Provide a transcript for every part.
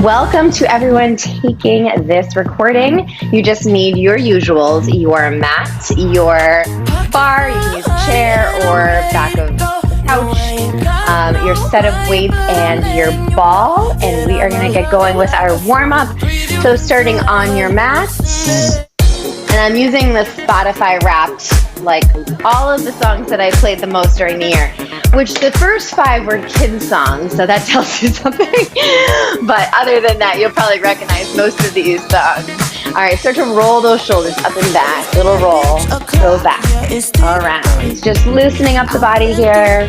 Welcome to everyone taking this recording. You just need your usuals, your mat, your bar, you can use a chair or back of the couch, your set of weights and your ball, and we are going to get going with our warm-up. So starting on your mat, and I'm using the Spotify Wrapped, like all of the songs that I played the most during the year, which the first 5 were kids songs, so that tells you something. But other than that, you'll probably recognize most of these songs. All right, start to roll those shoulders up and back. Little roll, go back, around. Just loosening up the body here.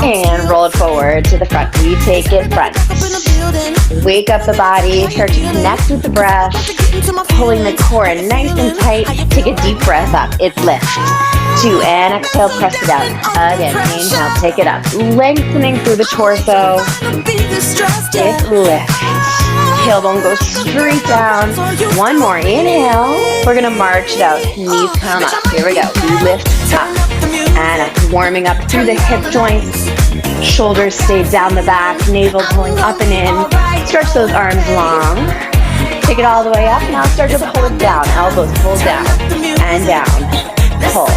And roll it forward to the front. We take it front. Wake up the body. Start to connect with the breath. Pulling the core in nice and tight. Take a deep breath up. It's lift. 2 and exhale. Press it out. Again. Inhale. Take it up. Lengthening through the torso. It's lift. Tailbone goes straight down. One more. Inhale. We're going to march it out. Knees come up. Here we go. We lift up. And up, warming up through the hip joints. Shoulders stay down the back. Navel pulling up and in. Stretch those arms long. Take it all the way up. Now start to pull it down. Elbows pull down. And down. Pull.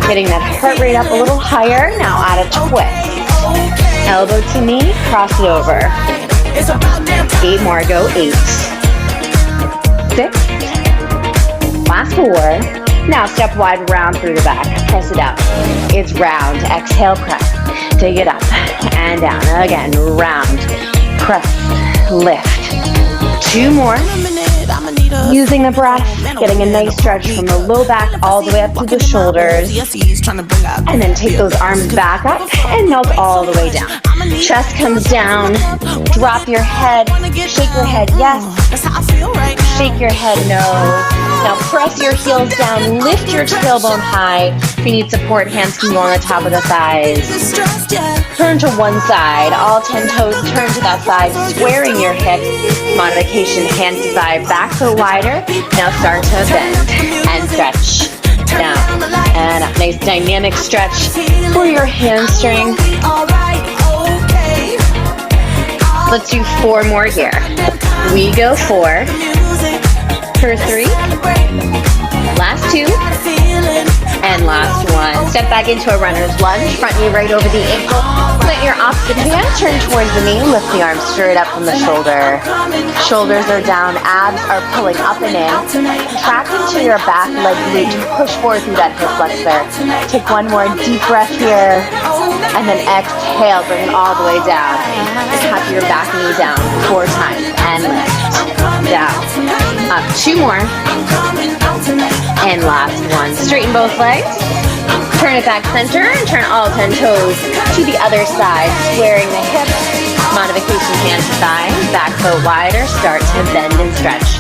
Getting that heart rate up a little higher. Now add a twist. Elbow to knee. Cross it over. 8 more. Go. 8. 6. Last 4. Now step wide round through the back. Press it up. It's round. Exhale, press. Take it up and down. Again, round. Press. Lift. 2 more. Using the breath. Getting a nice stretch from the low back all the way up to the shoulders. And then take those arms back up and melt all the way down. Chest comes down. Drop your head. Shake your head, yes. Shake your head, no. Now press your heels down, lift your tailbone high. If you need support, hands can go on the top of the thighs. Turn to one side, all 10 toes turn to that side, squaring your hips. Modification, hand to thigh, back foot wider. Now start to bend and stretch. Down and up. Nice dynamic stretch for your hamstring. Let's do 4 more here. We go 4. For 3, last 2, and last 1. Step back into a runner's lunge, front knee right over the ankle. Plant your opposite hand, turn towards the knee, lift the arms straight up from the shoulder. Shoulders are down, abs are pulling up and in. Track into your back leg glute, push forward through that hip flexor. Take one more deep breath here, and then exhale, bring it all the way down. Tap your back knee down 4 times, and lift. Down, up, 2 more, and last 1. Straighten both legs, turn it back center, and turn all 10 toes to the other side, squaring the hips. Modification, hand to thigh, back foot wider, start to bend and stretch.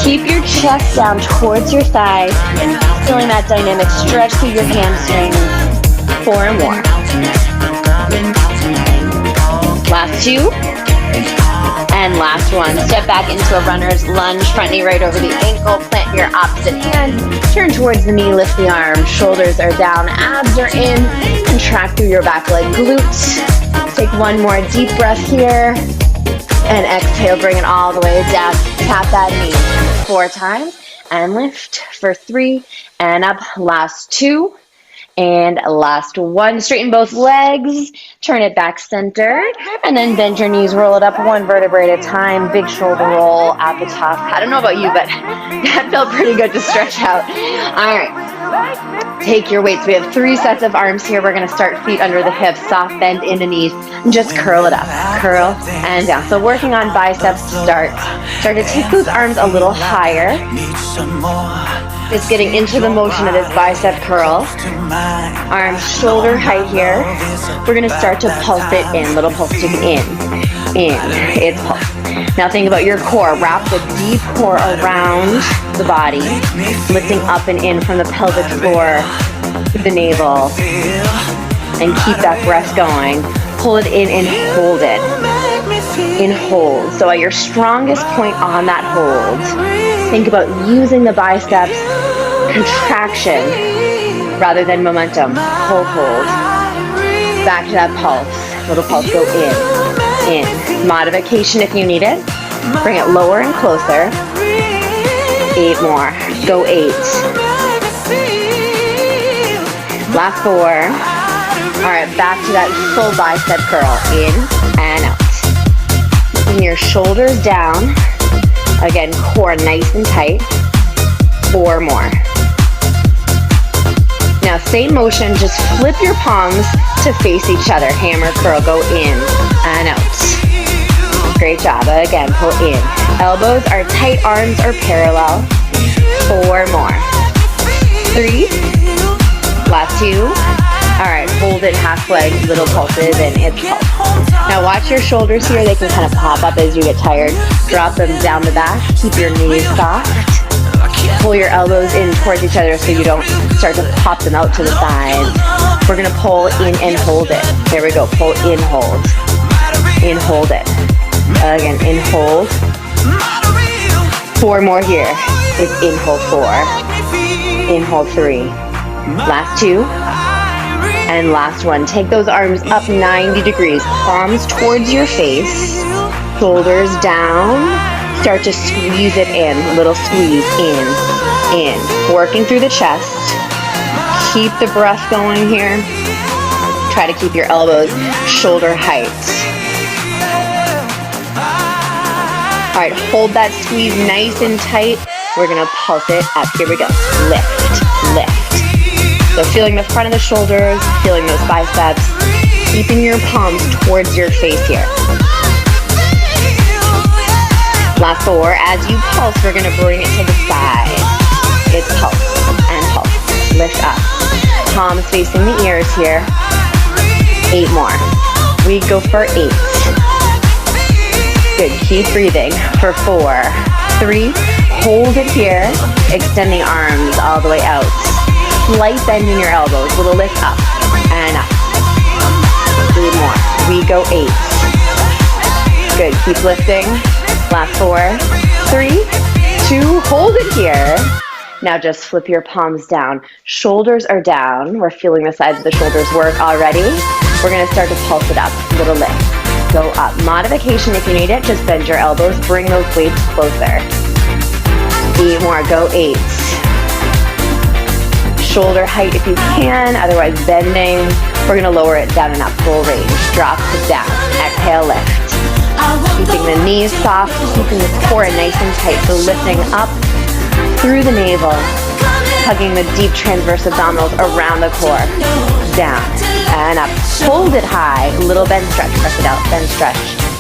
Keep your chest down towards your thighs, feeling that dynamic stretch through your hamstrings. 4 and more. Last 2. And last 1, step back into a runner's lunge, front knee right over the ankle, plant your opposite hand, turn towards the knee, lift the arm, shoulders are down, abs are in, contract through your back leg glutes. Take 1 more deep breath here, and exhale, bring it all the way down. Tap that knee 4 times, and lift for 3, and up, last 2. And last 1, straighten both legs, turn it back center, and then bend your knees, roll it up 1 vertebrae at a time, big shoulder roll at the top. I don't know about you, but that felt pretty good to stretch out. All right, take your weights. We have 3 sets of arms here. We're gonna start feet under the hips, soft bend in the knees, and just curl it up, curl and down. So working on biceps to start to take those arms a little higher. Just getting into the motion of this bicep curl. Arms shoulder height here. We're going to start to pulse it in. Little pulse to in. It's pulse. Now think about your core. Wrap the deep core around the body. Lifting up and in from the pelvic floor to the navel. And keep that breath going. Pull it in and hold it. In hold. So at your strongest point on that hold, think about using the biceps contraction rather than momentum. Hold. Back to that pulse. Little pulse, go in in. Modification if you need it. Bring it lower and closer. 8 more. Go 8. Last 4. All right, back to that full bicep curl. In and out. Keeping your shoulders down. Again, core nice and tight. 4 more. Now, same motion, just flip your palms to face each other. Hammer curl, go in and out. Great job. Again, pull in. Elbows are tight, arms are parallel. 4 more. 3. Last 2. All right, hold it halfway, little pulses, and it's pulse. Now watch your shoulders here. They can kind of pop up as you get tired. Drop them down the back. Keep your knees soft. Pull your elbows in towards each other so you don't start to pop them out to the side. We're gonna pull in and hold it. There we go, pull in, hold. In, hold it. Again, in, hold. 4 more here. It's in, hold 4. In, hold 3. Last 2. And last one. Take those arms up 90 degrees. Palms towards your face. Shoulders down. Start to squeeze it in. Little squeeze in. Working through the chest. Keep the breath going here. Try to keep your elbows shoulder height. All right, hold that squeeze nice and tight. We're gonna pulse it up. Here we go. Lift, lift. So feeling the front of the shoulders, feeling those biceps, keeping your palms towards your face here. Last 4. As you pulse, we're gonna bring it to the side. It's pulse and pulse. Lift up. Palms facing the ears here. 8 more. We go for 8. Good, keep breathing for 4, 3, hold it here, extending arms all the way out. Slight bend in your elbows, little lift up and up. 3 more, we go 8. Good, keep lifting. Last 4, 3, 2, hold it here. Now just flip your palms down. Shoulders are down. We're feeling the sides of the shoulders work already. We're gonna start to pulse it up, little lift. Go up. Modification if you need it, just bend your elbows, bring those weights closer. 8 more, go 8. Shoulder height if you can, otherwise bending. We're gonna lower it down and up, full range. Drop it down, exhale, lift. Keeping the knees soft, keeping the core nice and tight, so lifting up through the navel, hugging the deep transverse abdominals around the core. Down and up. Hold it high. Little bend, stretch. Press it out. Bend, stretch.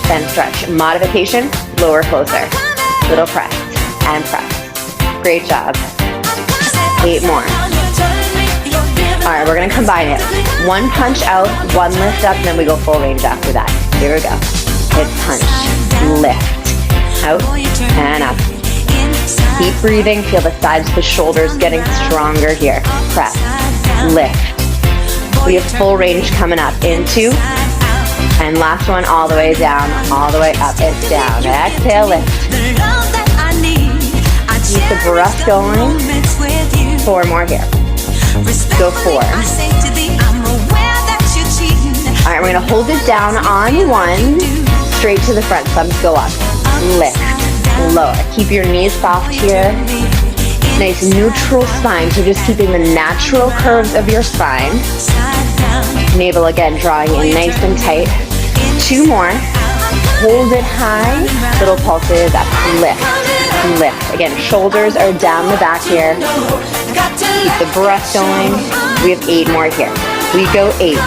Bend, stretch. Modification, lower, closer. Little press and press. Great job. 8 more. All right, we're going to combine it. 1 punch out, 1 lift up, and then we go full range after that. Here we go. It's punch, lift, out, and up. Keep breathing. Feel the sides of the shoulders getting stronger here. Press, lift. We have full range coming up. Into, and last one all the way down, all the way up. It's down. Exhale, lift. Keep the breath going. 4 more here. Go 4. All right, we're gonna hold it down on 1. Straight to the front, thumbs go up. Lift, lower. Keep your knees soft here. Nice neutral spine, so just keeping the natural curves of your spine. Navel again, drawing in nice and tight. 2 more. Hold it high. Little pulses up. Lift, lift. Again, shoulders are down the back here. Keep the breath going. We have 8 more here. We go 8.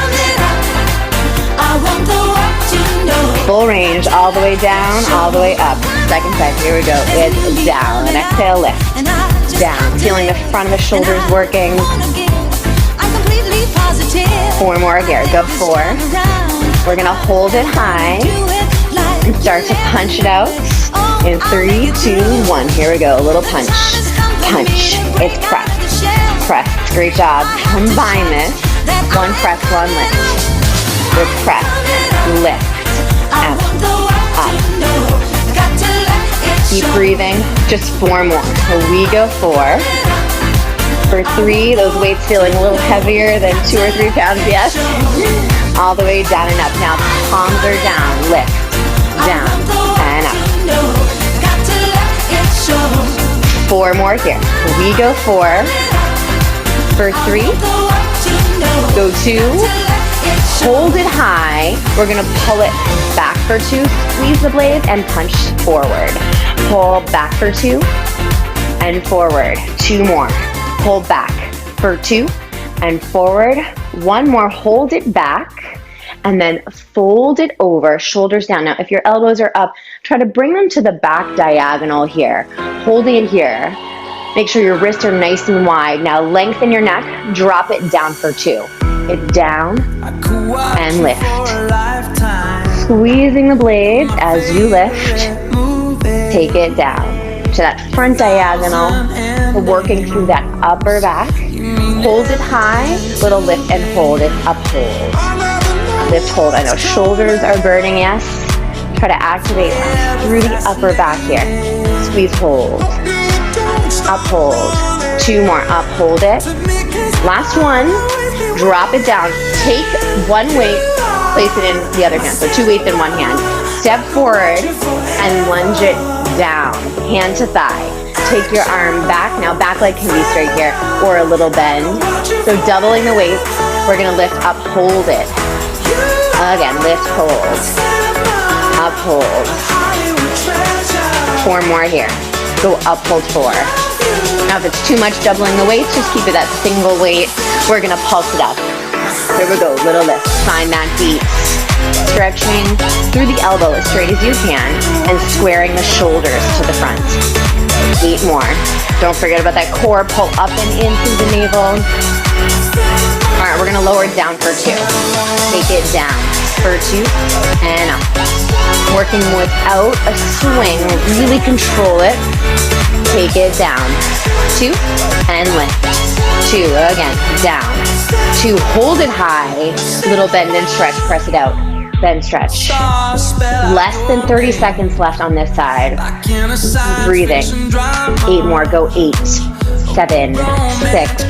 Full range, all the way down, all the way up. Second side, here we go. It's down. And exhale, lift. Down. Feeling the front of the shoulders working. 4 more here. Go 4. We're gonna hold it high and start to punch it out. In 3, 2, 1. Here we go. A little punch. Punch. It's press. Press. Great job. Combine this. 1 press, 1 lift. With press, lift, out, up. Keep breathing. Just 4 more. So we go 4. For 3, those weights feeling a little heavier than 2 or 3 pounds, yes? All the way down and up. Now palms are down, lift, down, and up. 4 more here. We go 4, for 3, go 2, hold it high. We're gonna pull it back for 2, squeeze the blades and punch forward. Pull back for 2 and forward. 2 more. Pull back for 2 and forward. 1 more, hold it back and then fold it over, shoulders down. Now, if your elbows are up, try to bring them to the back diagonal here. Hold it here. Make sure your wrists are nice and wide. Now lengthen your neck, drop it down for 2. It's down and lift. Squeezing the blades as you lift. Take it down to that front diagonal. We're working through that upper back. Hold it high, little lift and hold it, up hold. Lift, hold. I know shoulders are burning, yes. Try to activate through the upper back here. Squeeze, hold. Up, hold. 2 more, up, hold it. Last one, drop it down. Take 1 weight, place it in the other hand. So 2 weights in 1 hand. Step forward and lunge it down, hand to thigh. Take your arm back. Now back leg can be straight here or a little bend. So doubling the weight, we're gonna lift, up, hold it. Again, lift, hold. Up, hold. 4 more here. Go up, hold 4. Now if it's too much doubling the weights, just keep it at single weight. We're gonna pulse it up. Here we go, little lift. Find that beat. Stretching through the elbow as straight as you can and squaring the shoulders to the front. 8 more. Don't forget about that core. Pull up and in through the navel. All right, we're gonna lower it down for 2. Take it down for 2 and up. Working without a swing, really control it. Take it down. 2 and lift. 2 again, down. 2, hold it high. Little bend and stretch, press it out. Bend, stretch. Less than 30 seconds left on this side. Breathing. 8 more, go 8, 7, 6.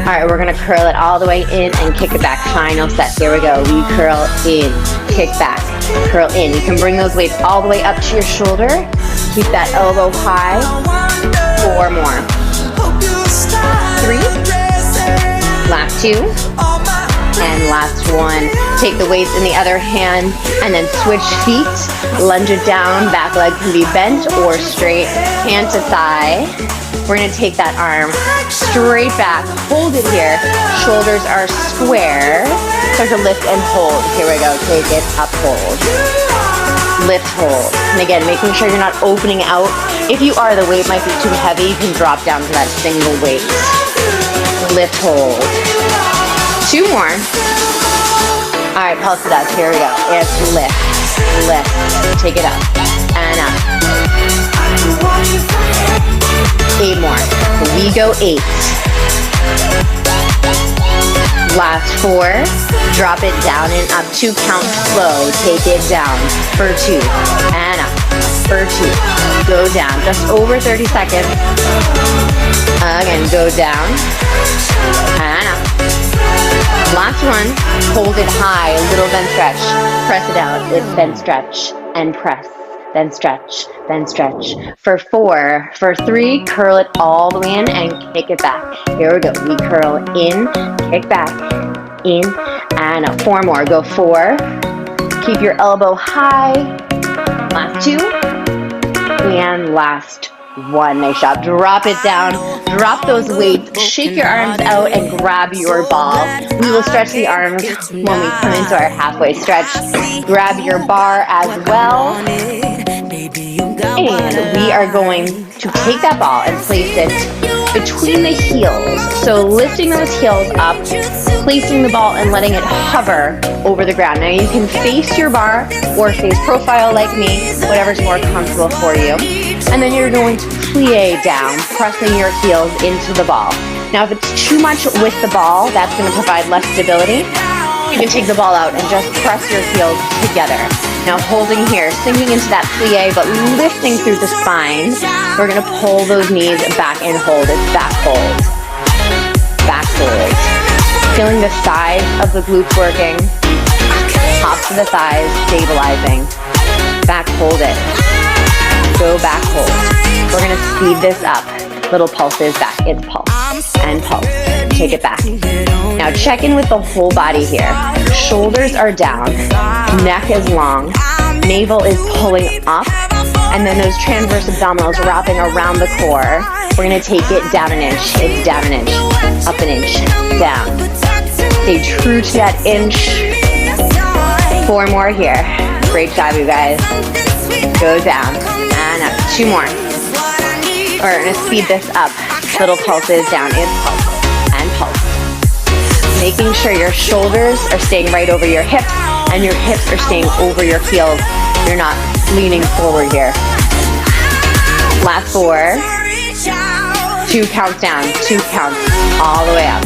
All right, we're gonna curl it all the way in and kick it back. Final set, here we go. We curl in, kick back, curl in. You can bring those weights all the way up to your shoulder. Keep that elbow high. 4 more. 3. Last 2. And last 1. Take the weights in the other hand and then switch feet. Lunge it down. Back leg can be bent or straight. Hand to thigh. We're gonna take that arm straight back. Hold it here. Shoulders are square. Start to lift and hold. Here we go. Take it up, hold. Lift, hold. And again, making sure you're not opening out. If you are, the weight might be too heavy. You can drop down to that single weight. Lift, hold. 2 more. All right, pulse it up. Here we go. It's lift, lift. Take it up and up. 8 more. We go 8. Last 4. Drop it down and up. 2 count slow. Take it down for 2 and up for 2. Go down. Just over 30 seconds. Again, go down and up. Last one, hold it high, a little bend stretch. Press it out. It's bend stretch and press. Then stretch, then stretch. For 4, for 3, curl it all the way in and kick it back. Here we go. We curl in, kick back, in, and up. 4 more. Go 4. Keep your elbow high. Last 2. And last 1. Nice job. Drop it down. Drop those weights. Shake your arms out and grab your ball. We will stretch the arms when we come into our halfway stretch. Grab your bar as well. And we are going to take that ball and place it between the heels. So lifting those heels up, placing the ball and letting it hover over the ground. Now you can face your bar or face profile like me, whatever's more comfortable for you. And then you're going to plie down, pressing your heels into the ball. Now if it's too much with the ball, that's going to provide less stability. You can take the ball out and just press your heels together. Now holding here, sinking into that plie, but lifting through the spine. We're gonna pull those knees back and hold. It's back hold. Back hold. Feeling the sides of the glutes working. Tops of the thighs, stabilizing. Back, hold it. Go back, hold. We're gonna speed this up. Little pulses back. It's pulse and pulse. Take it back. Now check in with the whole body here. Shoulders are down. Neck is long. Navel is pulling up. And then those transverse abdominals wrapping around the core. We're gonna take it down an inch. It's down an inch. Up an inch. Down. Stay true to that inch. 4 more here. Great job, you guys. Go down. And up. 2 more. We're gonna speed this up. Little pulses down. It's pulse and pulse. Making sure your shoulders are staying right over your hips and your hips are staying over your heels. You're not leaning forward here. Last 4. 2 counts down. 2 counts all the way up.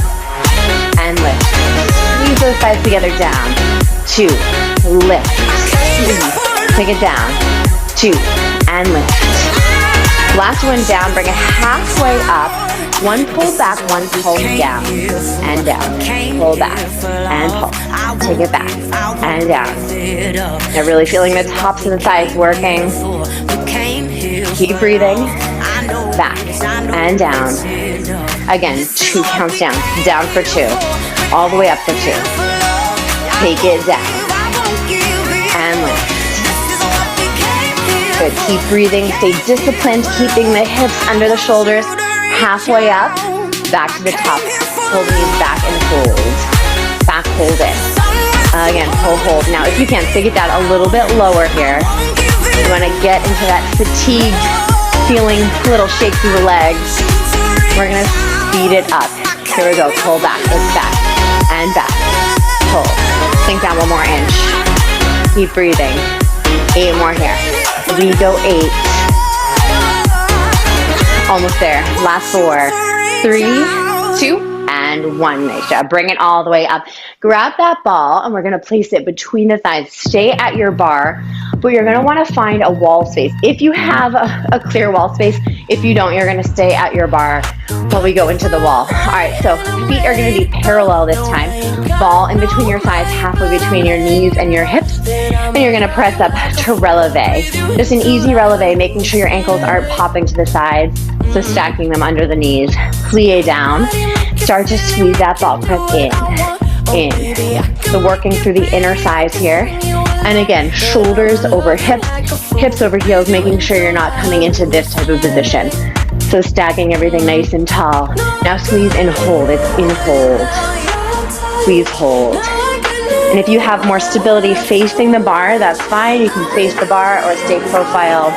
And lift. Squeeze those thighs together down. 2. Lift. Squeeze. Take it down. 2. And lift. Last one down. Bring it halfway up. 1 pull back, 1 pull down. And down. Pull back. And pull. Take it back. And down. Now really feeling the tops of the thighs working. Keep breathing. Back. And down. Again, 2 counts down. Down for 2. All the way up for 2. Take it down. And lift. Good. Keep breathing. Stay disciplined. Keeping the hips under the shoulders. Halfway up. Back to the top. Pull the knees back and hold. Back, hold it. Again, pull, hold. Now, if you can, take it down a little bit lower here. You want to get into that fatigue feeling, little shake through the legs. We're going to speed it up. Here we go. Pull back. It's back. And back. Pull. Sink down 1 more inch. Keep breathing. 8 more here. We go 8. Almost there. Last 4. 3, 2, and 1. Nice job. Bring it all the way up. Grab that ball and we're going to place it between the thighs. Stay at your bar, but you're going to want to find a wall space. If you have a clear wall space, if you don't, you're going to stay at your bar while we go into the wall. All right, so feet are going to be parallel this time. Ball in between your thighs, halfway between your knees and your hips. And you're going to press up to releve. Just an easy releve, making sure your ankles aren't popping to the sides. So stacking them under the knees. Plie down. Start to squeeze that ball. Press in. So working through the inner thighs here. And again, shoulders over hips, hips over heels, making sure you're not coming into this type of position. So stacking everything nice and tall. Now squeeze and hold. It's in hold. Squeeze, hold. And if you have more stability facing the bar, that's fine. You can face the bar or stay profile.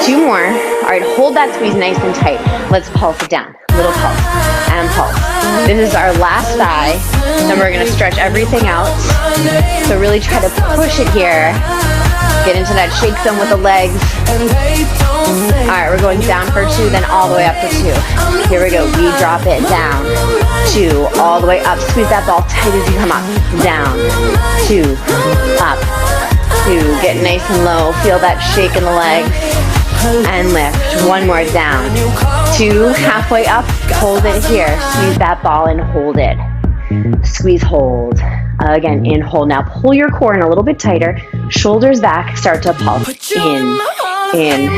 2 more. All right, hold that squeeze nice and tight. Let's pulse it down. Little pulse and pulse. This is our last thigh. Then we're gonna stretch everything out. So really try to push it here. Get into that shake zone with the legs. All right, we're going down for 2, then all the way up for 2. Here we go. We drop it down. 2, all the way up. Squeeze that ball tight as you come up. Down. 2, up. 2, get nice and low. Feel that shake in the legs. And lift. 1 more down. 2, halfway up. Hold it here. Squeeze that ball and hold it. Squeeze, hold. Again, in, hold. Now pull your core in a little bit tighter. Shoulders back. Start to pulse. In,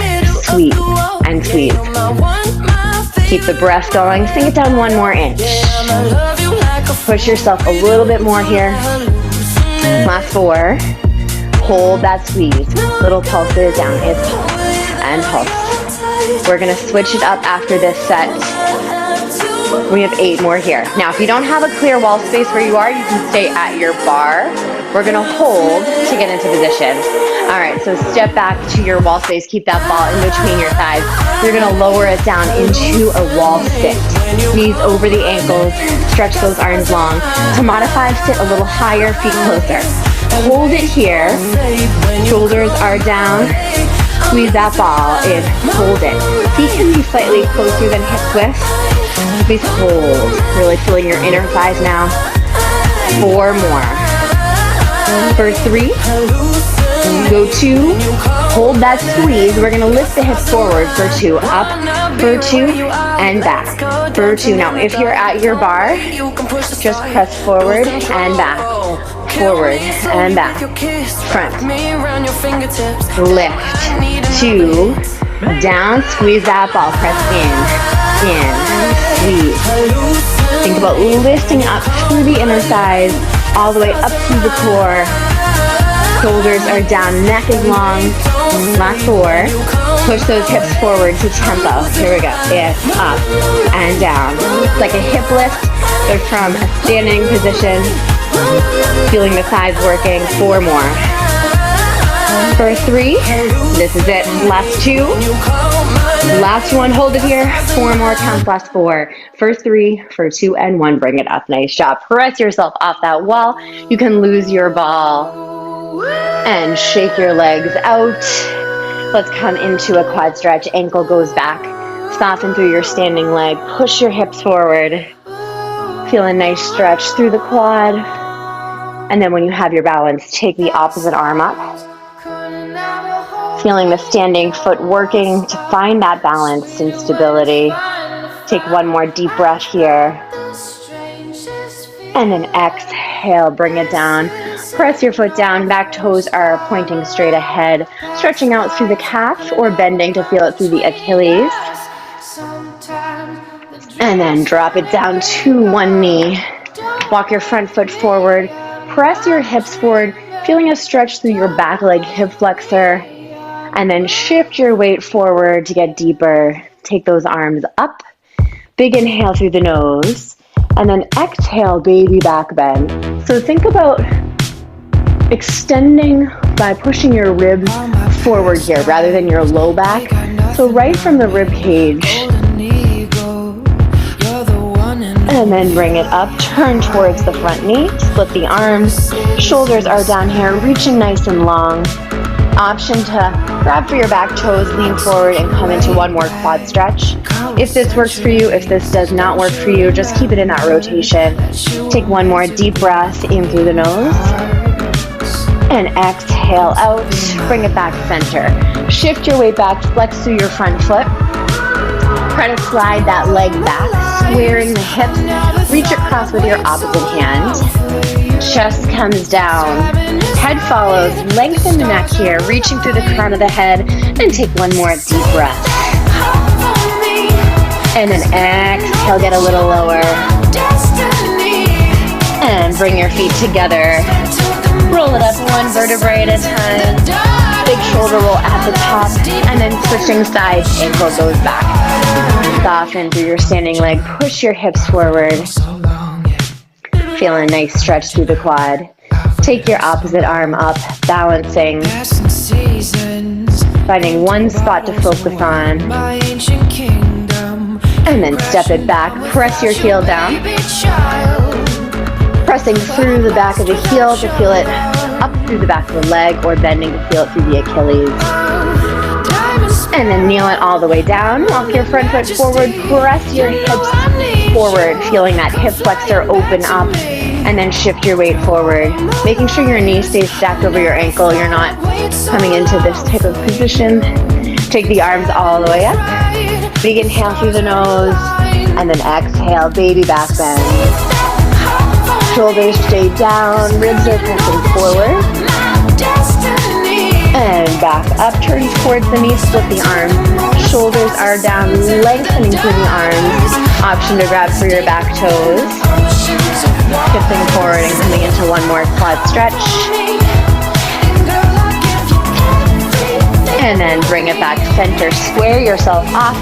squeeze, and squeeze. Keep the breath going. Sink it down 1 more inch. Push yourself a little bit more here. Last 4. Hold that squeeze. Little pulses down. It's pulse and pulse. We're going to switch it up after this set. We have 8 more here. Now, if you don't have a clear wall space where you are, you can stay at your bar. We're going to hold to get into position. All right, so step back to your wall space. Keep that ball in between your thighs. You're going to lower it down into a wall sit. Knees over the ankles. Stretch those arms long. To modify, sit a little higher, feet closer. Hold it here. Shoulders are down. Squeeze that ball in. Hold it. Feet can be slightly closer than hip width. Please hold. Really feeling your inner thighs now. 4 more. For 3, Go 2, hold that squeeze. We're gonna lift the hips forward for 2, up for 2, and back for 2. Now, if you're at your bar, just press forward and back, forward and back, front, lift, 2, down, squeeze that ball, press in, squeeze. Think about lifting up through the inner thighs, all the way up to the core. Shoulders are down, neck is long. Last 4. Push those hips forward to tempo. Here we go. It's up and down. It's like a hip lift, but from a standing position. Feeling the thighs working. 4 more. For 3. This is it. Last 2. Last 1. Hold it here. 4 more counts. Last 4. For 3, for 2, and 1. Bring it up. Nice job. Press yourself off that wall. You can lose your ball and shake your legs out. Let's come into a quad stretch. Ankle goes back. Soften through your standing leg. Push your hips forward. Feel a nice stretch through the quad. And then when you have your balance, take the opposite arm up. Feeling the standing foot working to find that balance and stability. Take 1 more deep breath here. And then exhale, bring it down. Press your foot down, back toes are pointing straight ahead, stretching out through the calf or bending to feel it through the Achilles. And then drop it down to 1 knee. Walk your front foot forward, press your hips forward, feeling a stretch through your back leg, hip flexor. And then shift your weight forward to get deeper. Take those arms up. Big inhale through the nose. And then exhale, baby back bend. So think about extending by pushing your ribs forward here rather than your low back. So right from the rib cage. And then bring it up, turn towards the front knee, split the arms, shoulders are down here, reaching nice and long. Option to grab for your back toes, lean forward and come into 1 more quad stretch. If this works for you, if this does not work for you, just keep it in that rotation. Take 1 more deep breath in through the nose. And exhale out, bring it back center. Shift your weight back, flex through your front foot. Try to slide that leg back, squaring the hips. Reach across with your opposite hand. Chest comes down. Head follows, lengthen the neck here, reaching through the crown of the head. And take 1 more deep breath. And then exhale, get a little lower. And bring your feet together. Roll it up 1 vertebrae at a time. Big shoulder roll at the top. And then switching sides, ankle goes back. Soften through your standing leg. Push your hips forward. Feel a nice stretch through the quad. Take your opposite arm up, balancing. Finding 1 spot to focus on. And then step it back. Press your heel down. Pressing through the back of the heel to feel it up through the back of the leg or bending to feel it through the Achilles. And then kneel it all the way down. Walk your front foot forward. Press your hips forward, feeling that hip flexor open up. And then shift your weight forward. Making sure your knee stays stacked over your ankle. You're not coming into this type of position. Take the arms all the way up. Big inhale through the nose. And then exhale, baby back bend. Shoulders stay down, ribs are pressing forward. And back up, turn towards the knees, split the arms. Shoulders are down, lengthening through the arms. Option to grab for your back toes. Shifting forward and coming into 1 more quad stretch. And then bring it back center, square yourself off.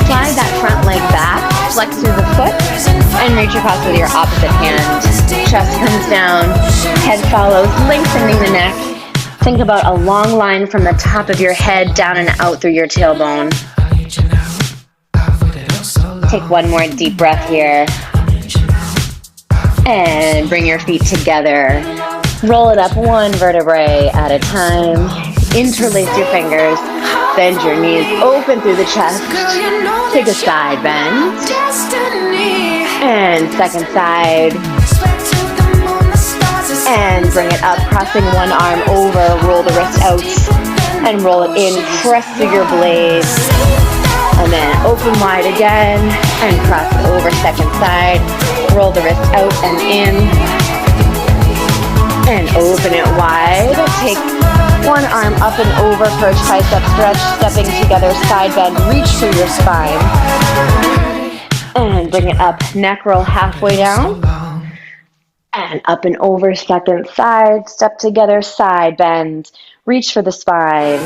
Slide that front leg back, flex through the foot, and reach across with your opposite hand. Chest comes down, head follows, lengthening the neck. Think about a long line from the top of your head down and out through your tailbone. Take 1 more deep breath here. And bring your feet together. Roll it up 1 vertebrae at a time. Interlace your fingers. Bend your knees, open through the chest. Take a side bend. And second side. And bring it up, crossing one arm over, roll the wrist out, and roll it in, press through your blades, and then open wide again, and cross it over second side, roll the wrist out and in, and open it wide. Take one arm up and over for a tricep stretch, stepping together, side bend, reach through your spine, and bring it up, neck roll halfway down, and up and over, second side, step together, side bend, reach for the spine,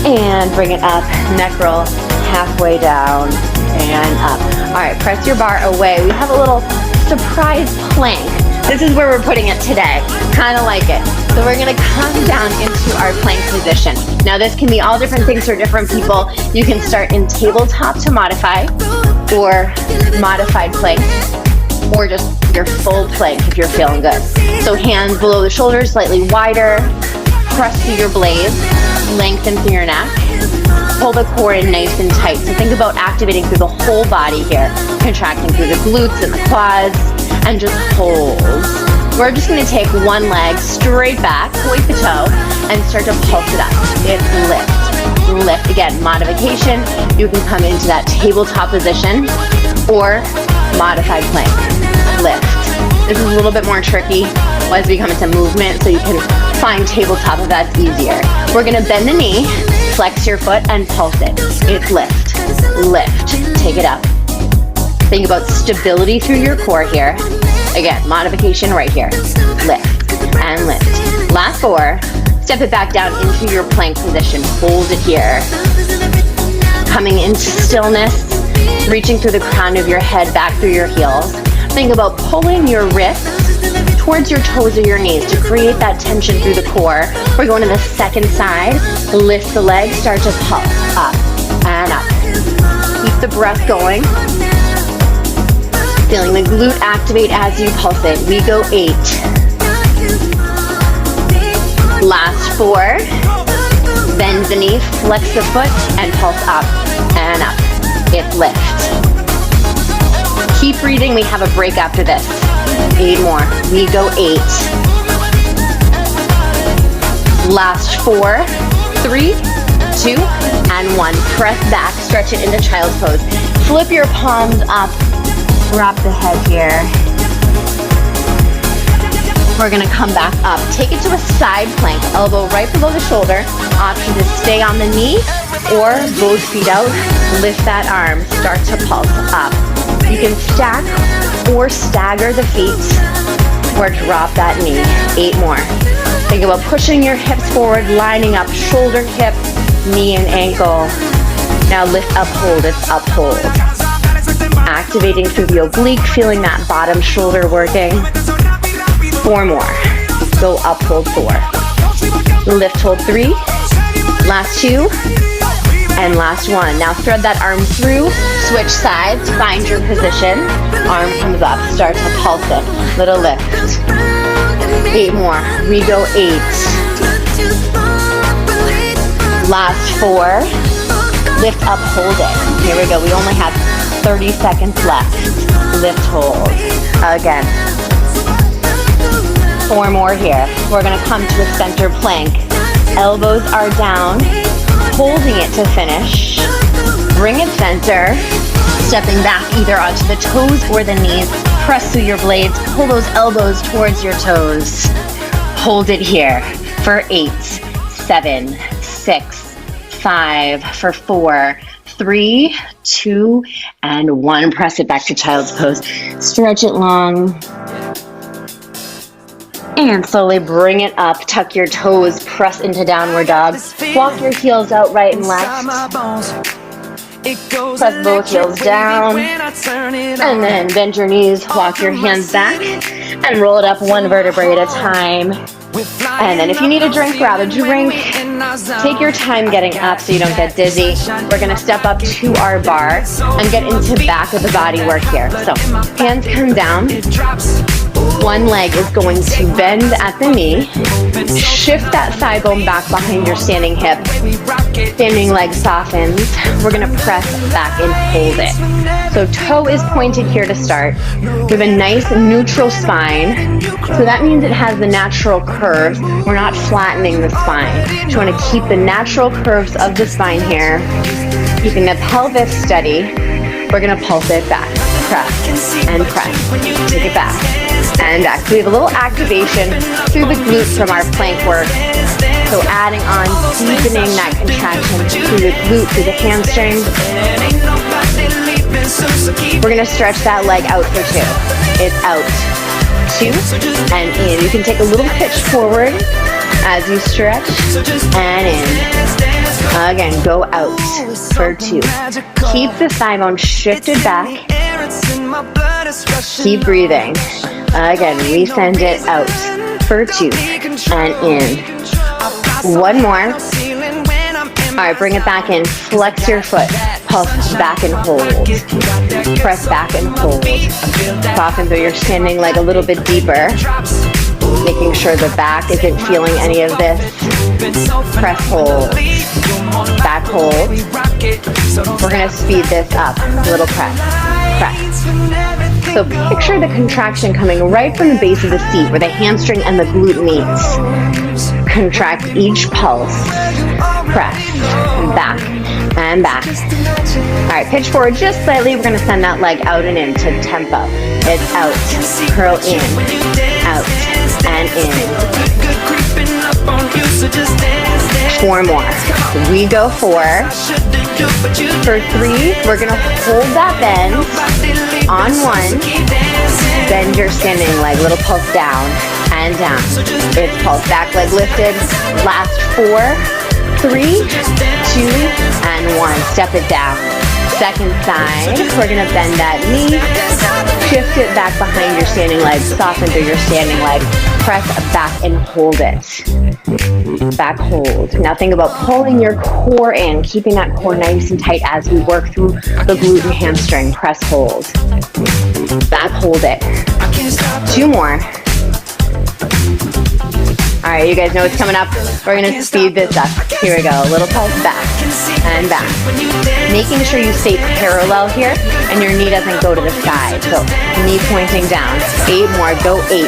and bring it up, neck roll, halfway down, and up. All right, press your bar away. We have a little surprise plank. This is where we're putting it today, kind of like it. So we're gonna come down into our plank position. Now this can be all different things for different people. You can start in tabletop to modify, or modified plank, or just your full plank if you're feeling good. So hands below the shoulders, slightly wider, press through your blades, lengthen through your neck, pull the core in nice and tight. So think about activating through the whole body here, contracting through the glutes and the quads, and just hold. We're just gonna take one leg straight back, point the toe, and start to pulse it up. It's lift, lift. Again, modification, you can come into that tabletop position, or modified plank, lift. This is a little bit more tricky as we come into movement, so you can find tabletop if that's easier. We're gonna bend the knee, flex your foot, and pulse it. It's lift, lift, take it up. Think about stability through your core here. Again, modification right here, lift and lift. Last 4, step it back down into your plank position, hold it here. Coming into stillness, reaching through the crown of your head, back through your heels. Think about pulling your wrists towards your toes or your knees to create that tension through the core. We're going to the second side. Lift the legs, start to pulse up and up. Keep the breath going. Feeling the glute activate as you pulse it. We go 8. Last 4. Bend the knee, flex the foot, and pulse up and up. It's lift. Keep breathing. We have a break after this. 8 more. We go 8. Last 4, 3, 2, and 1. Press back, stretch it into child's pose. Flip your palms up, wrap the head here. We're gonna come back up. Take it to a side plank, elbow right below the shoulder. Option to stay on the knee or both feet out. Lift that arm, start to pulse up. You can stack or stagger the feet or drop that knee. 8 more. Think about pushing your hips forward, lining up shoulder, hip, knee, and ankle. Now lift, uphold, it's uphold. Activating through the oblique, feeling that bottom shoulder working. 4 more. Go up, hold 4. Lift, hold 3. Last 2. And last 1. Now thread that arm through, switch sides, find your position. Arm comes up, start to pulse it. Little lift. 8 more. We go 8. Last 4. Lift, up, hold it. Here we go. We only have 30 seconds left. Lift, hold. Again. 4 more here. We're gonna come to a center plank. Elbows are down, holding it to finish. Bring it center. Stepping back either onto the toes or the knees. Press through your blades. Pull those elbows towards your toes. Hold it here for 8, 7, 6, 5, for 4, 3, 2, and 1. Press it back to child's pose. Stretch it long. And slowly bring it up. Tuck your toes. Press into downward dog. Walk your heels out right and left. Press both heels down. And then bend your knees. Walk your hands back. And roll it up 1 vertebrae at a time. And then if you need a drink, grab a drink. Take your time getting up so you don't get dizzy. We're gonna step up to our bar and get into back of the body work here. So hands come down. One leg is going to bend at the knee. Shift that thigh bone back behind your standing hip. Standing leg softens. We're gonna press back and hold it. So toe is pointed here to start. We have a nice neutral spine. So that means it has the natural curves. We're not flattening the spine. Just wanna keep the natural curves of the spine here. Keeping the pelvis steady. We're gonna pulse it back. Press and press. Take it back and back. So we have a little activation through the glutes from our plank work. So adding on, deepening that contraction through the glute, through the hamstring. We're gonna stretch that leg out for 2. It's out, 2, and in. You can take a little pitch forward as you stretch, and in. Again, go out for 2. Keep the thigh bone shifted back. Keep breathing. Again, we send it out for 2 and in. One more. All right, bring it back in. Flex your foot. Pulse back and hold. Press back and hold. Soften through your standing leg a little bit deeper. Making sure the back isn't feeling any of this. Press, hold. Back hold. We're gonna speed this up. A little press. Press. So picture the contraction coming right from the base of the seat where the hamstring and the glute meets. Contract each pulse. Press. Back and back. All right, pitch forward just slightly. We're gonna send that leg out and in to tempo. It's out, curl in, out, and in. 4 more. We go 4. For 3, we're gonna hold that bend. On 1, bend your standing leg, little pulse down and down. It's pulse, back leg lifted. Last 4, 3, 2, and 1. Step it down. Second side, we're gonna bend that knee. Shift it back behind your standing leg. Soften through your standing leg. Press back and hold it. Back hold. Now think about pulling your core in, keeping that core nice and tight as we work through the glute and hamstring. Press, hold. Back, hold it. 2 more. All right, you guys know what's coming up. We're gonna speed this up. Here we go. A little pulse back and back. Making sure you stay parallel here and your knee doesn't go to the side. So knee pointing down. 8 more. Go 8.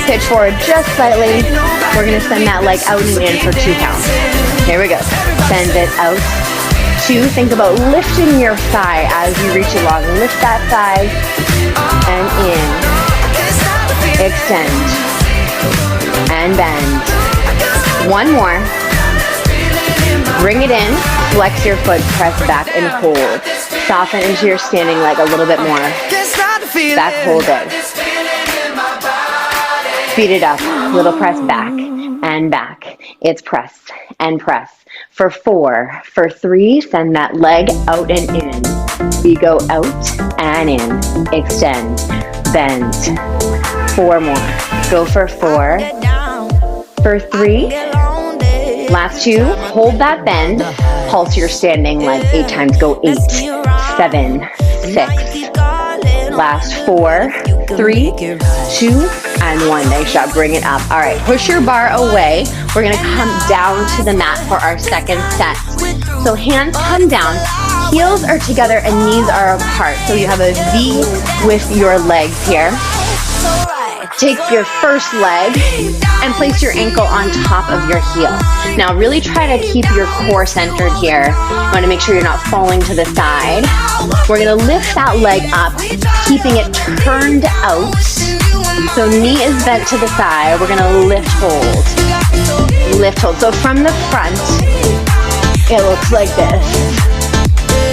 Pitch forward just slightly. We're gonna send that leg out and in for 2 counts. Here we go. Send it out. 2. Think about lifting your thigh as you reach along. Lift that thigh and in. Extend and bend. 1 more. Bring it in. Flex your foot. Press back and hold. Soften into your standing leg a little bit more. Back, hold it. Speed it up. Little press back and back. It's press and press. For 4, for 3, send that leg out and in. We go out and in. Extend, bend. 4 more. Go for 4. For 3. Last 2. Hold that bend. Pulse your standing leg 8 times. Go 8, 7, 6. Last 4, 3, 2, and 1. Nice job. Bring it up. All right. Push your bar away. We're going to come down to the mat for our second set. So hands come down. Heels are together and knees are apart. So you have a V with your legs here. Take your first leg and place your ankle on top of your heel. Now really try to keep your core centered here. You want to make sure you're not falling to the side. We're going to lift that leg up, keeping it turned out. So knee is bent to the side. We're going to lift, hold. Lift, hold. So from the front, it looks like this.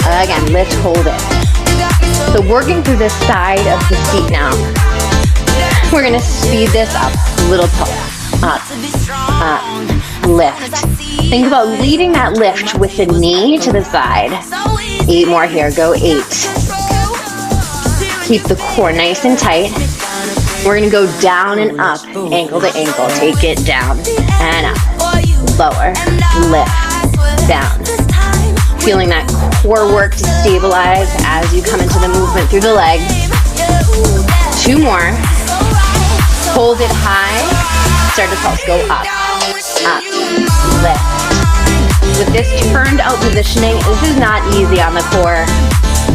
Again, lift, hold it. So working through the side of the seat now. We're gonna speed this up. Little pulse. Up, up, lift. Think about leading that lift with the knee to the side. 8 more here. Go 8. Keep the core nice and tight. We're gonna go down and up, ankle to ankle. Take it down and up. Lower, lift, down. Feeling that core work to stabilize as you come into the movement through the legs. 2 more. Hold it high. Start to pulse. Go up, up, lift. With this turned out positioning, this is not easy on the core,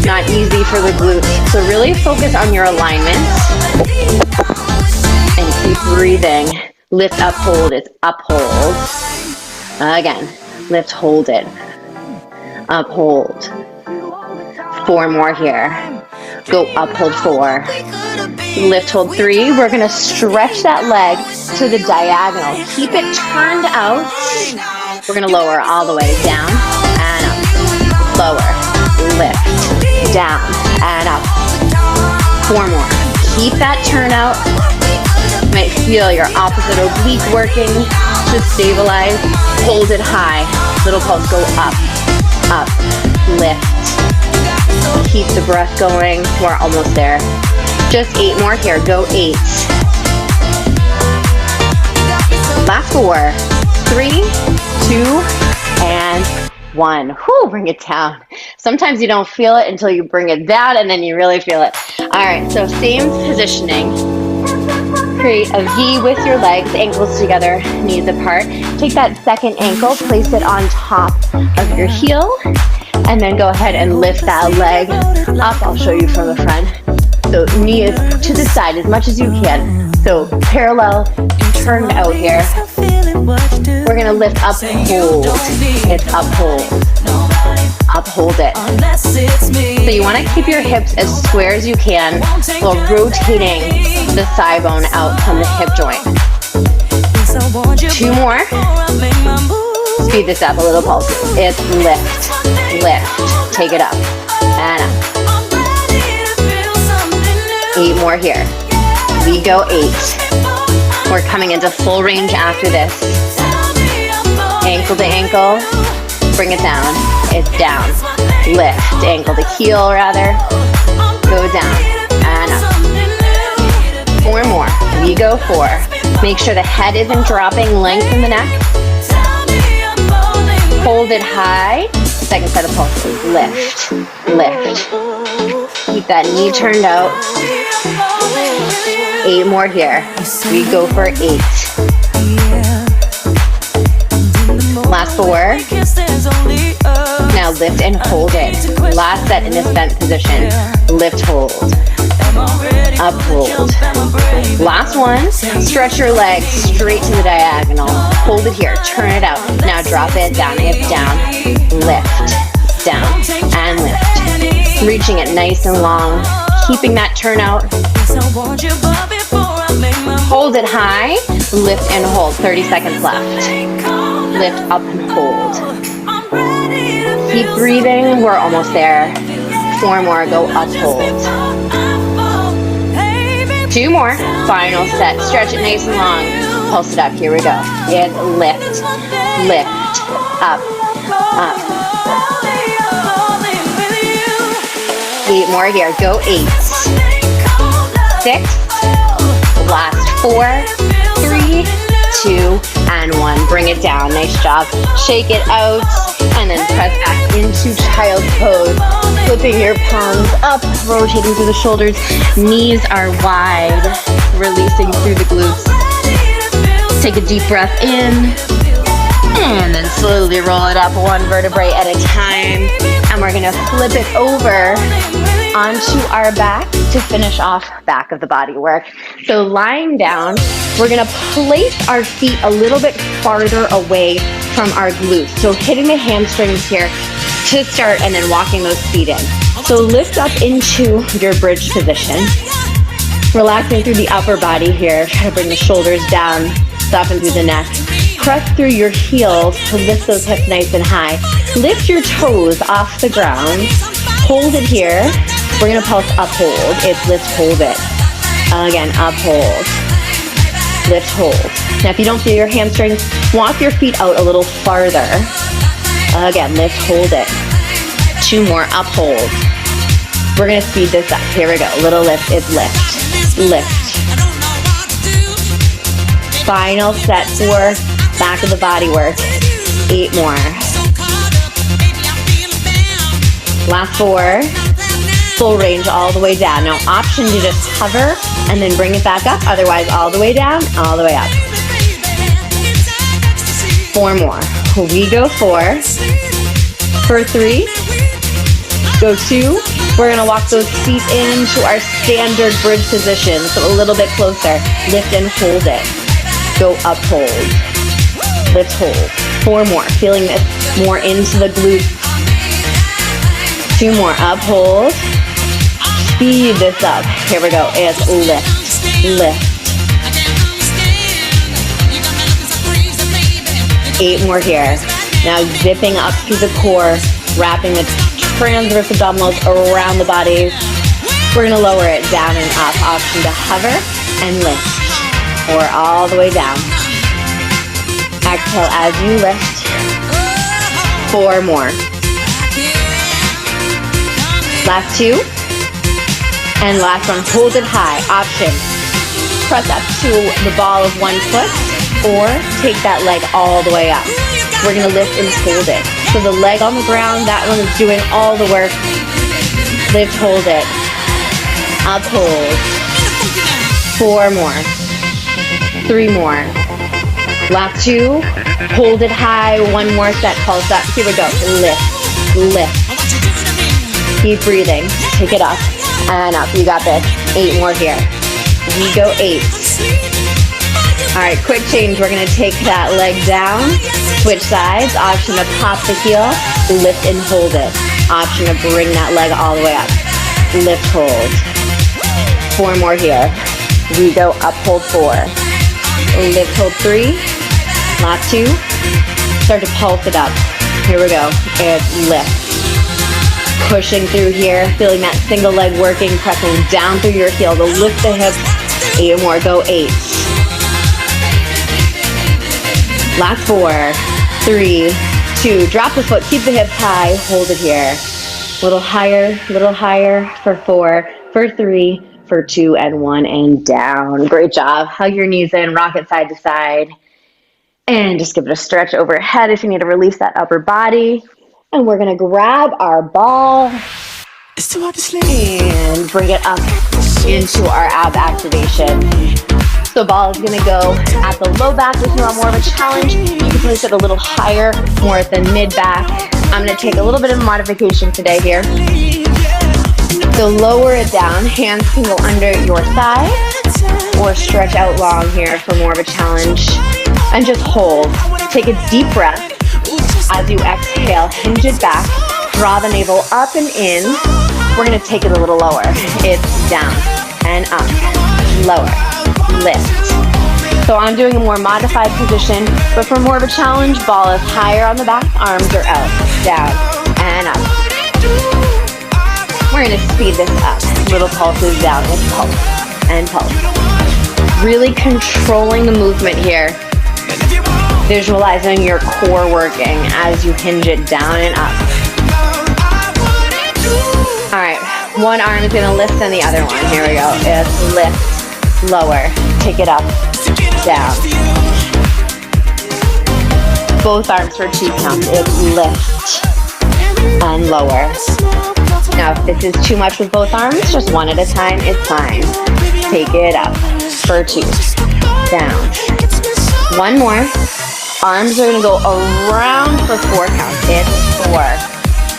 not easy for the glutes. So really focus on your alignment and keep breathing. Lift, up, hold. It's up, hold. Again, lift, hold it. Up, hold. 4 more here. Go up, hold 4. Lift, hold 3. We're gonna stretch that leg to the diagonal. Keep it turned out. We're gonna lower all the way down and up. Lower, lift, down and up. 4 more. Keep that turn out. You might feel your opposite oblique working to stabilize. Hold it high. Little pulse, go up, up, lift. Keep the breath going. We're almost there. Just 8 more here. Go 8. Last 4, 3, 2, and 1. Whew, bring it down. Sometimes you don't feel it until you bring it down, and then you really feel it. All right, so same positioning. Create a V with your legs, ankles together, knees apart. Take that second ankle, place it on top of your heel, and then go ahead and lift that leg up. I'll show you from the front. So knee is to the side as much as you can. So parallel, turned out here. We're gonna lift up, hold. It's up, hold. Up, hold it. So you wanna keep your hips as square as you can while rotating the thigh bone out from the hip joint. 2 more. Speed this up, a little pulse. It's lift, lift. Take it up and up. 8 more here. We go 8. We're coming into full range after this. Ankle to ankle. Bring it down. It's down. Lift. Ankle to heel, rather. Go down and up. 4 more. We go 4. Make sure the head isn't dropping. Lengthen the neck. Hold it high. Second set of pulses. Lift. Lift. Keep that knee turned out. 8 more here. We go for 8. Last 4. Now lift and hold it. Last set in this bent position. Lift, hold. Up, hold. Last one. Stretch your legs straight to the diagonal. Hold it here. Turn it out. Now drop it down. It's down. Lift. Down. And lift. Reaching it nice and long. Keeping that turn out. Hold it high. Lift and hold. 30 seconds left. Lift, up, and hold. Keep breathing. We're almost there. 4 more. Go up, hold. 2 more. Final set. Stretch it nice and long. Pulse it up. Here we go. It's lift, lift, up, up. 8 more here. Go 8. 6. Last 4, 3, 2, and 1. Bring it down. Nice job. Shake it out and then press back into child pose. Flipping your palms up, rotating through the shoulders. Knees are wide, releasing through the glutes. Take a deep breath in and then slowly roll it up 1 vertebrae at a time. And we're gonna flip it over onto our back to finish off back of the body work. So lying down, we're gonna place our feet a little bit farther away from our glutes. So hitting the hamstrings here to start and then walking those feet in. So lift up into your bridge position. Relaxing through the upper body here. Try to bring the shoulders down, soften through the neck. Press through your heels to lift those hips nice and high. Lift your toes off the ground. Hold it here. We're gonna pulse up, hold. It's lift, hold it. Again, up, hold. Lift, hold. Now if you don't feel your hamstrings, walk your feet out a little farther. Again, lift, hold it. 2 more, up, hold. We're gonna speed this up. Here we go. Little lift, it's lift, lift. Final set for back of the body work. 8 more. Last 4. full range all the way down. Now option to just hover and then bring it back up, otherwise all the way down, all the way up. 4 more. We go 4. For 3, go 2. We're gonna walk those feet into our standard bridge position, so a little bit closer. Lift and hold it. Go up, hold. Lift, hold. 4 more, feeling this more into the glutes. 2 more, up, hold. Speed this up. Here we go, it's lift, lift. 8 more here. Now zipping up through the core, wrapping the transverse abdominals around the body. We're gonna lower it down and up. Option to hover and lift, or all the way down. Exhale as you lift. 4 more. Last 2. And last one, hold it high. Option, press up to the ball of one foot, or take that leg all the way up. We're gonna lift and hold it. So the leg on the ground, that one is doing all the work. Lift, hold it. Up, hold. 4 more. 3 more. Last 2. Hold it high. 1 more set. Pulse up. Here we go. Lift, lift. Keep breathing. Take it up and up. You got this. 8 more here. We go 8. All right, quick change. We're gonna take that leg down, switch sides. Option to pop the heel, lift and hold it. Option to bring that leg all the way up. Lift, hold. 4 more here. We go up, hold 4. Lift, hold 3. Last 2. Start to pulse it up. Here we go. It's lift. Pushing through here, feeling that single leg working, pressing down through your heel to lift the hips. 8 more, go 8. Last 4, 3, 2, drop the foot, keep the hips high, hold it here. Little higher for 4, for 3, for 2, and 1, and down. Great job. Hug your knees in, rock it side to side. And just give it a stretch overhead if you need to release that upper body. And we're gonna grab our ball and bring it up into our ab activation. So ball is gonna go at the low back if you want more of a challenge. You can place it a little higher, more at the mid back. I'm gonna take a little bit of a modification today here. So lower it down, hands can go under your thigh or stretch out long here for more of a challenge. And just hold. Take a deep breath. As you exhale, hinge it back, draw the navel up and in. We're gonna take it a little lower. It's down and up, lower. Lift. So I'm doing a more modified position, but for more of a challenge, ball is higher on the back, arms are out, down, and up. We're gonna speed this up. Little pulses down, it's pulse, and pulse. Really controlling the movement here. Visualizing your core working as you hinge it down and up. All right, one arm is gonna lift and the other one. Here we go, it's lift, lower. Take it up, down. Both arms for 2 counts. It's lift and lower. Now, if this is too much with both arms, just one at a time, it's fine. Take it up for 2, down. 1 more. Arms are gonna go around for 4 counts. It's 4,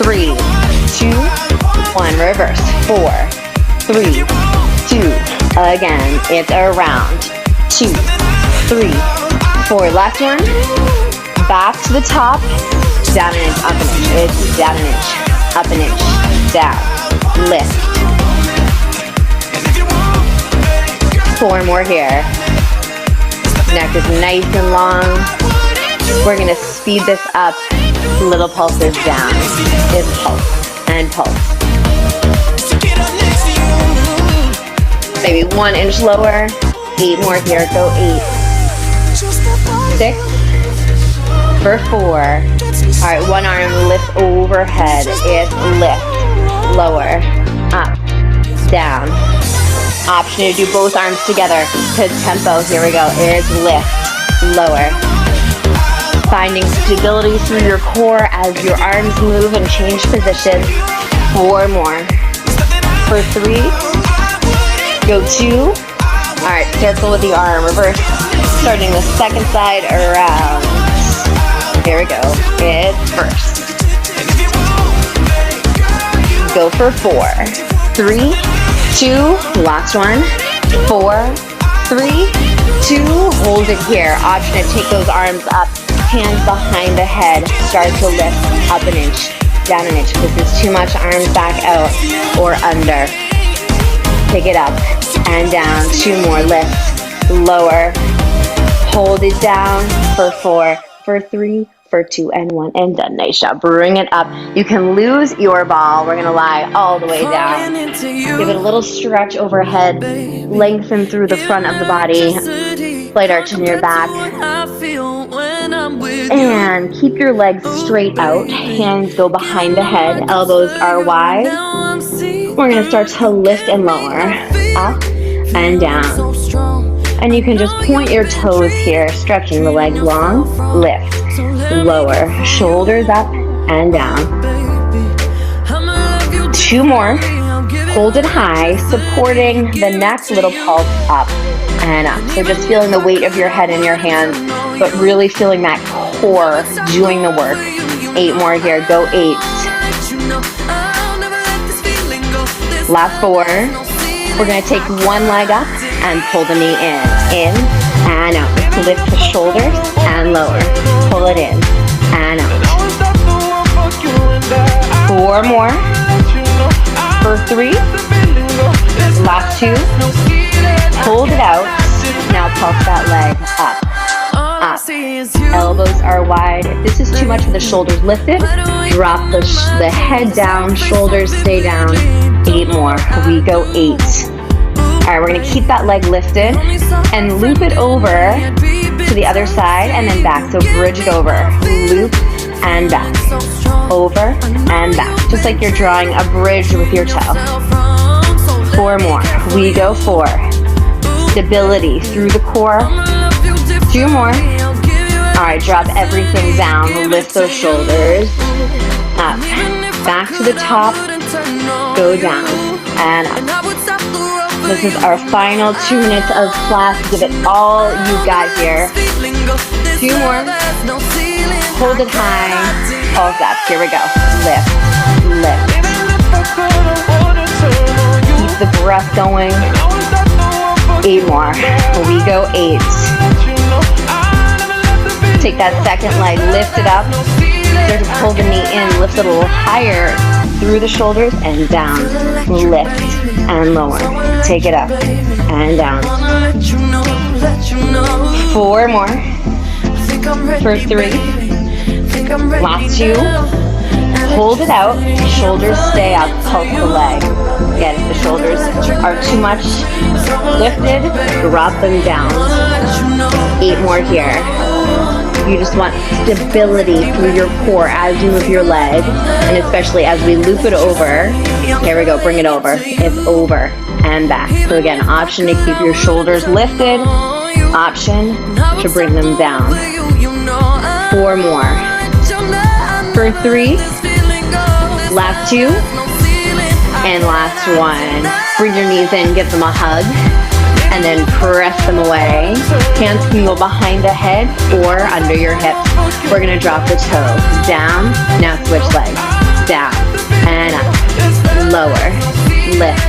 3, 2, 1. Reverse. 4, 3, 2. Again, it's around. 2, 3, 4. Last one. Back to the top. Down an inch, up an inch. It's down an inch, up an inch, down. Lift. 4 more here. Neck is nice and long. We're gonna speed this up. Little pulses down. It's pulse and pulse. Maybe 1 inch lower. 8 more here. Go 8. 6 for 4. All right, one arm lift overhead. It's lift, lower, up, down. Option to do both arms together. Good tempo. Here we go. It's lift, lower. Finding stability through your core as your arms move and change position. 4 more. for 3. Go 2. All right, circle with the arm, reverse. Starting the second side around. Here we go. It's first. Go for 4. 3, 2, last one. 4, 3, 2, hold it here. Option to take those arms up, hands behind the head. Start to lift up an inch, down an inch. If this is too much, arms back out or under. Pick it up and down. 2 more, lift, lower. Hold it down for 4, for 3, for 2, and 1, and done. Nice job. Bring it up. You can lose your ball. We're gonna lie all the way down. Give it a little stretch overhead. Lengthen through the front of the body. Slight arch in your back. And keep your legs straight out. Hands go behind the head. Elbows are wide. We're gonna start to lift and lower. Up and down. And you can just point your toes here, stretching the legs long. Lift, lower, shoulders up and down. 2 more. Hold it high, supporting the neck, little pulse up and up. So just feeling the weight of your head in your hands, but really feeling that core doing the work. 8 more here. Go 8. Last 4. We're going to take one leg up and pull the knee in and out. Lift the shoulders and lower. Pull it in and out. 4 more. For 3. Last 2. Hold it out. Now pulse that leg up. Up. Elbows are wide. If this is too much for the shoulders lifted, drop the head down, shoulders stay down. 8 more. We go 8. All right, we're gonna keep that leg lifted and loop it over to the other side and then back. So bridge it over, loop and back, over and back. Just like you're drawing a bridge with your toe. 4 more. We go 4. Stability through the core. 2 more. All right, drop everything down. Lift those shoulders up. Back to the top. Go down and up. This is our final 2 minutes of class. Give it all you got here. 2 more. Hold it high. Pulse up. Here we go. Lift. Lift. Keep the breath going. 8 more. We go 8. Take that second leg. Lift it up. Start to pull the knee in. Lift it a little higher through the shoulders and down. Lift and lower. Take it up and down. 4 more. For 3. Last 2. Hold it out. Shoulders stay up. Pulse the leg. Again, if the shoulders are too much lifted, drop them down. 8 more here. You just want stability through your core as you move your leg, and especially as we loop it over. Here we go, bring it over. It's over and back. So again, option to keep your shoulders lifted, option to bring them down. 4 more. For 3, last 2, and last 1. Bring your knees in, give them a hug. And then press them away. Hands can go behind the head or under your hips. We're gonna drop the toe down. Now switch legs. Down and up. Lower. Lift.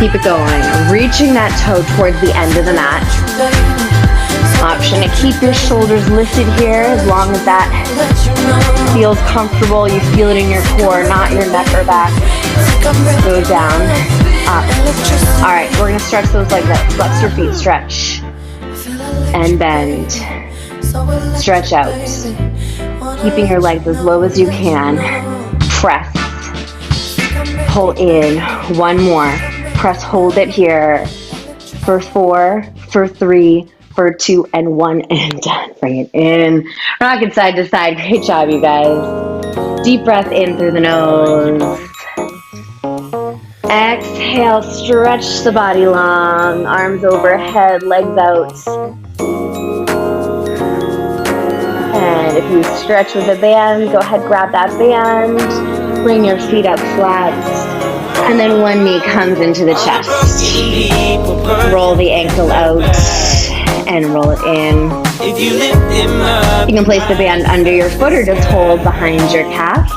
Keep it going. Reaching that toe towards the end of the mat. Option to keep your shoulders lifted here as long as that feels comfortable. You feel it in your core, not your neck or back. Go down. Up. All right, we're gonna stretch those legs out. Flex your feet, stretch. And bend. Stretch out. Keeping your legs as low as you can. Press. Pull in. 1 more. Press, hold it here. For 4, for 3, for 2, and 1, and done. Bring it in. Rocking side to side. Great job, you guys. Deep breath in through the nose. Exhale, stretch the body long, arms overhead, legs out. And if you stretch with a band, go ahead, grab that band. Bring your feet up flat. And then one knee comes into the chest. Roll the ankle out and roll it in. You can place the band under your foot or just hold behind your calf.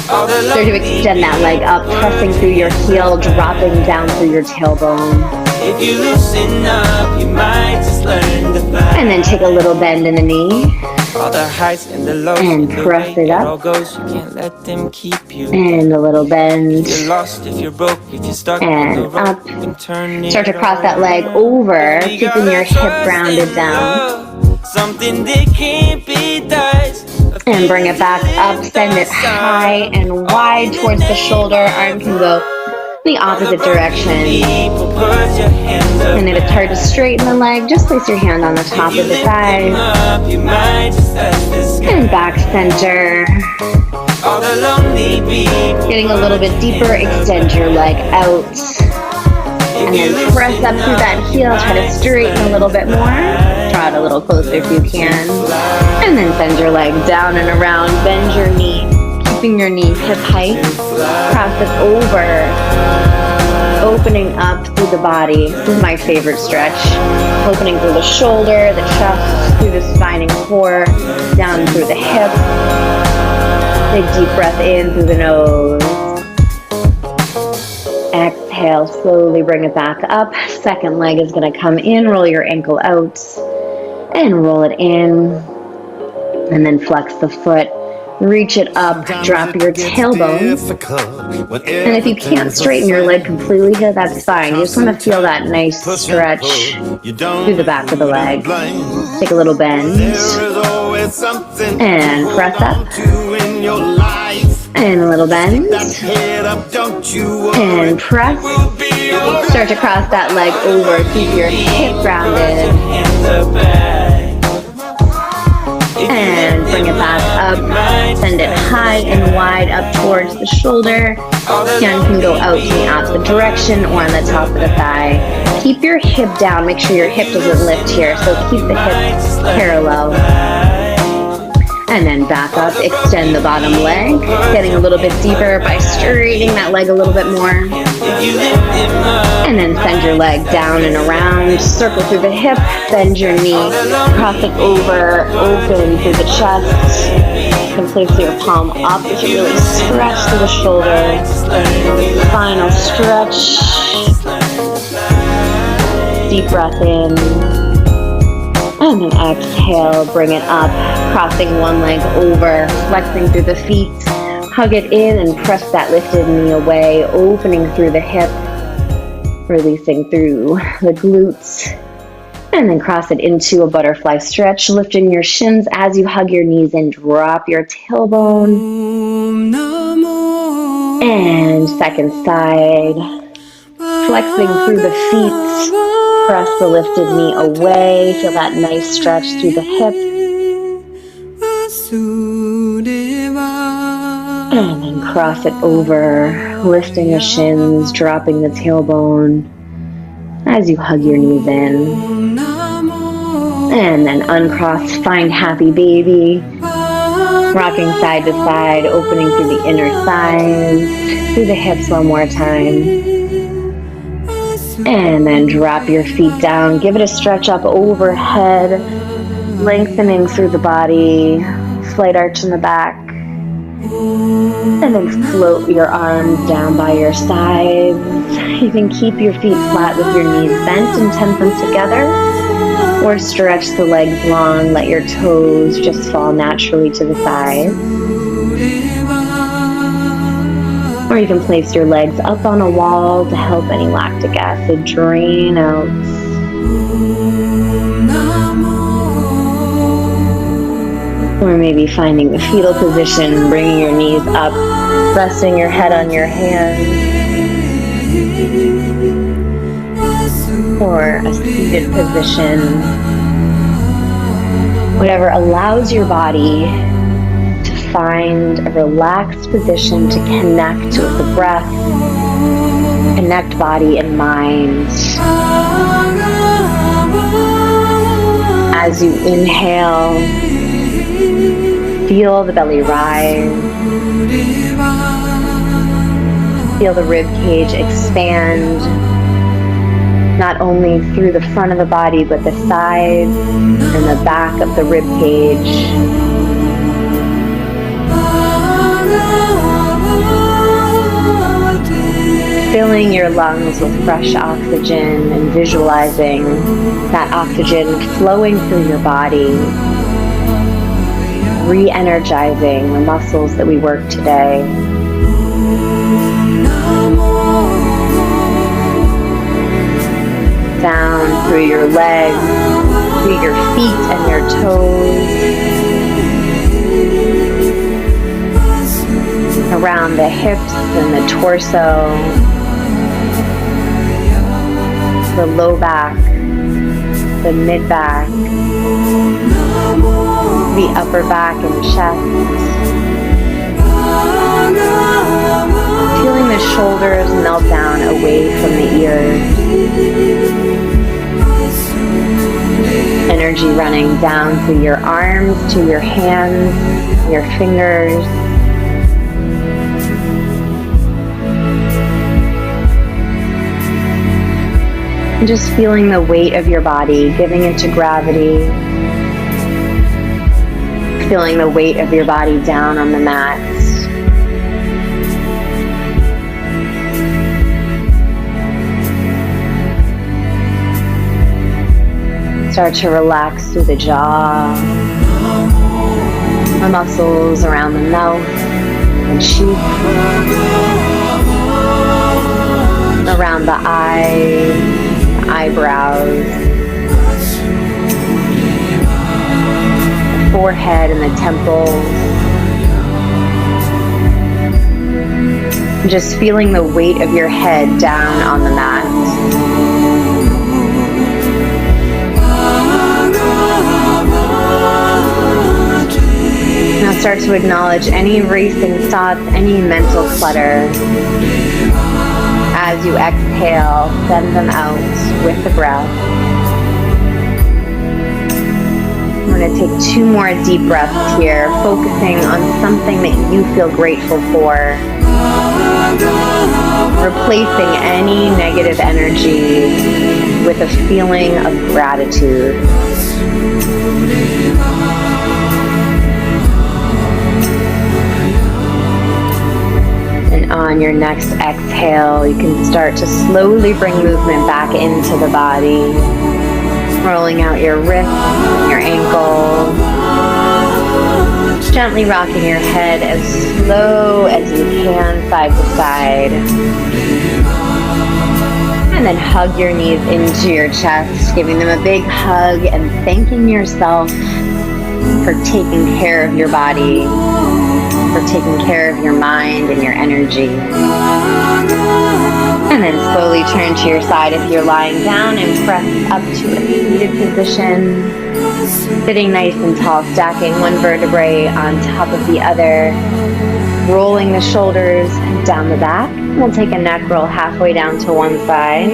Start to extend that leg up, pressing through your heel, dropping down through your tailbone. And then take a little bend in the knee. And press it up. And a little bend. And up. Start to cross that leg over, keeping your hip grounded down. And bring it back up, send it high and wide towards the shoulder. Arm can go the opposite direction. And if it's hard to straighten the leg, just place your hand on the top of the thigh. And back center. Getting a little bit deeper, extend your leg out. And then press up through that heel, try to straighten a little bit more. Draw it a little closer if you can. And then send your leg down and around, bend your knee, keeping your knee hip height. Cross it over, opening up through the body. This is my favorite stretch. Opening through the shoulder, the chest, through the spine and core, down through the hip. Big deep breath in through the nose. Exhale, slowly bring it back up. Second leg is going to come in. Roll your ankle out and roll it in. And then flex the foot. Reach it up. Drop your tailbone. And if you can't straighten your leg completely here, that's fine. You just want to feel that nice stretch through the back of the leg. Take a little bend. And press up. And a little bend. And press. Start to cross that leg over. Keep your hip grounded. And bring it back up. Send it high and wide up towards the shoulder. Hand can go out in the opposite direction or on the top of the thigh. Keep your hip down. Make sure your hip doesn't lift here. So keep the hip parallel. And then back up, extend the bottom leg, getting a little bit deeper by straightening that leg a little bit more. And then send your leg down and around, circle through the hip, bend your knee, cross it over, open through the chest. You can place your palm up if you really stretch through the shoulder. Final stretch. Deep breath in. And then exhale, bring it up, crossing one leg over, flexing through the feet. Hug it in and press that lifted knee away, opening through the hip, releasing through the glutes. And then cross it into a butterfly stretch, lifting your shins as you hug your knees and drop your tailbone. And second side, flexing through the feet. Press the lifted knee away. Feel that nice stretch through the hip. And then cross it over, lifting the shins, dropping the tailbone as you hug your knees in. And then uncross, find happy baby. Rocking side to side, opening through the inner thighs, through the hips one more time. And then drop your feet down. Give it a stretch up overhead, lengthening through the body, slight arch in the back. And then float your arms down by your sides. You can keep your feet flat with your knees bent and tent them together. Or stretch the legs long, let your toes just fall naturally to the sides. Or you can place your legs up on a wall to help any lactic acid drain out. Or maybe finding the fetal position, bringing your knees up, resting your head on your hands. Or a seated position. Whatever allows your body find a relaxed position to connect with the breath, connect body and mind. As you inhale, feel the belly rise. feel the rib cage expand, not only through the front of the body, but the sides and the back of the rib cage. Filling your lungs with fresh oxygen and visualizing that oxygen flowing through your body, re-energizing the muscles that we worked today. Down through your legs, through your feet and your toes, around the hips and the torso, the low back, the mid back, the upper back and chest. Feeling the shoulders melt down away from the ears. Energy running down through your arms to your hands, your fingers. And just feeling the weight of your body, giving it to gravity. Feeling the weight of your body down on the mat. Start to relax through the jaw, the muscles around the mouth and cheek, around the eyes, the eyebrows, the forehead and the temples. Just feeling the weight of your head down on the mat. Now start to acknowledge any racing thoughts, any mental clutter. As you exhale, send them out with the breath. I'm going to take 2 more deep breaths here, focusing on something that you feel grateful for. Replacing any negative energy with a feeling of gratitude. On your next exhale, you can start to slowly bring movement back into the body, rolling out your wrists, your ankles, gently rocking your head as slow as you can side to side. And then hug your knees into your chest, giving them a big hug and thanking yourself for taking care of your body, for taking care of your mind and your energy. And then slowly turn to your side if you're lying down and press up to a seated position. Sitting nice and tall, stacking one vertebrae on top of the other. Rolling the shoulders down the back. We'll take a neck roll halfway down to one side.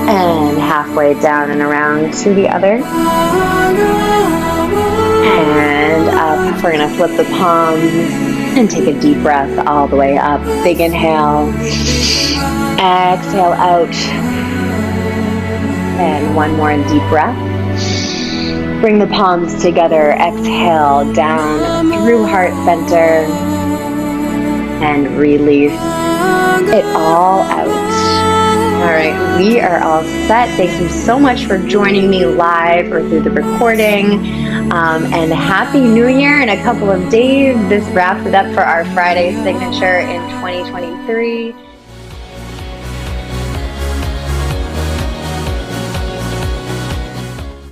And halfway down and around to the other. And up. We're going to flip the palms and take a deep breath all the way up. Big inhale. Exhale out. And one more deep breath. Bring the palms together. Exhale down through heart center. And release it all out. All right, we are all set. Thank you so much for joining me live or through the recording. And Happy New Year in a couple of days. This wraps it up for our Friday signature in 2023.